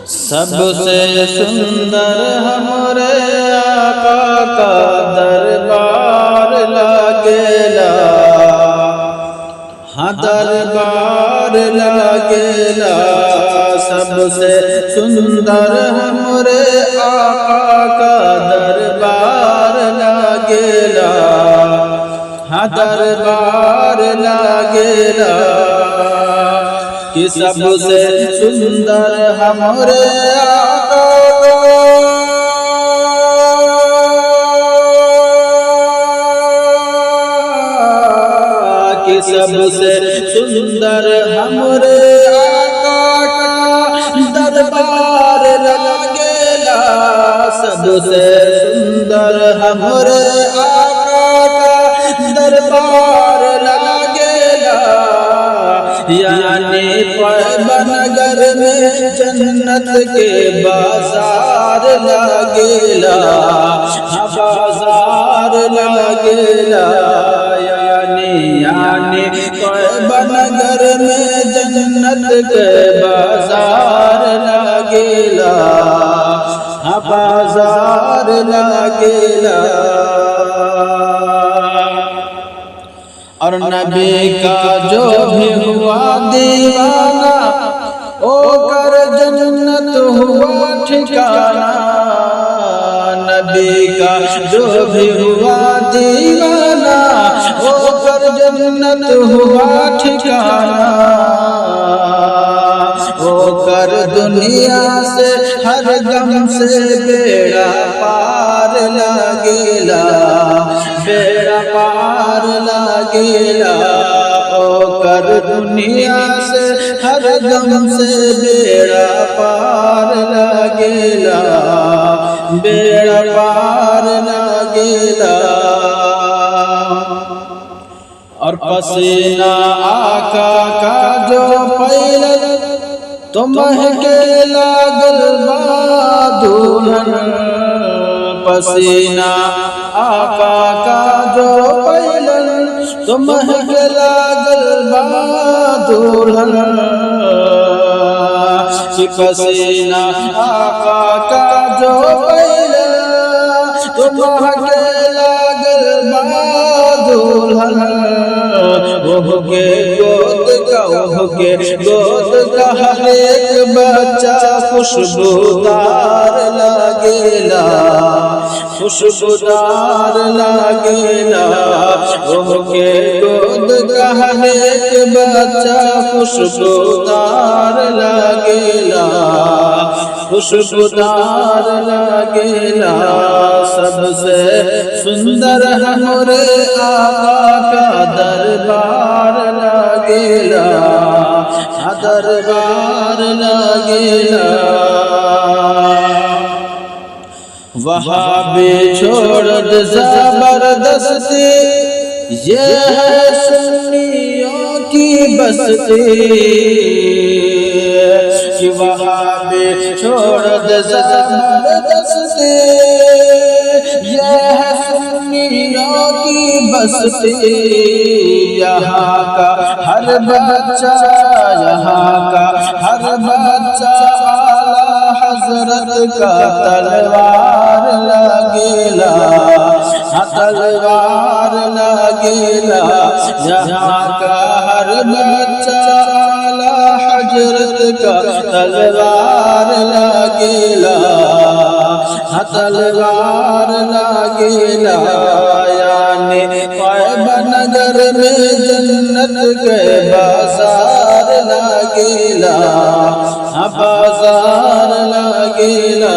سب سے سندر ہمارے آقا کا دربار لگیلا، ہاں دربار لگیلا، سب سے سندر ہمارے آقا کا دربار لگیلا، ہاں دربار لگیلا، کہ سب سے سندر ہمارے آقا کہ سب سے سندر ہمارے آقا کا دربار لگیلا، سب سے سندر ہمارے آقا کا دربار لگیلا، یعنی طیبہ نگر میں جنت کے بازار لگیلا، بازار لگیلا، یعنی طیبہ نگر میں جنت کے بازار لگیلا، بازار لگیلا، اور نبی کا جو بھی ہوا دیوانہ او کر جنت ہوا ٹھکانہ، نبی کا جو بھی ہوا دیوانہ او کر جنت ہوا ٹھکانہ، او کر دنیا سے ہر غم سے بیڑا پار لگیلا، بیڑا پار لگیلا، او کر دنیا سے ہر غم سے بیڑا پار لگیلا، بیڑا پار لگیلا، اور پسینہ آقا کا جو پیلل تو مہکے لاگل با دلہن، پسینہ آقا کا جو پیلل تو مہکے لاگل با دلہن، کہ پسینہ آقا کا جو پیلل تو مہکے لاگل با دلہن، وہ کے گود کا ہر ایک بچہ خوشبودار لگیلا، خوشبودار لگیلا، وہ کے گود کا ہر ایک بچہ خوشبودار لگیلا، خوشبودار لگیلا، سب سے سندر ہمارے آقا کا دربار لگیلا، دربار لگیلا، وہاں بھی چھوڑ زبردستی، یہ ہے سنیوں کی بستی، کہ وہاں بھی چھوڑ زبردستی، یہ ہے سنیوں کی بستی، یہاں کا ہر بچہ، یہاں کا ہر بچہ اعلیٰ حضرت کا تلوار لگیلا، تلوار لگیلا، یہاں کا ہر بچہ اعلیٰ حضرت کا تلوار لگیلا، تلوار لگیلا، یعنی طیبہ نگر میں جنت کے بازار لگیلا، بازار لگیلا۔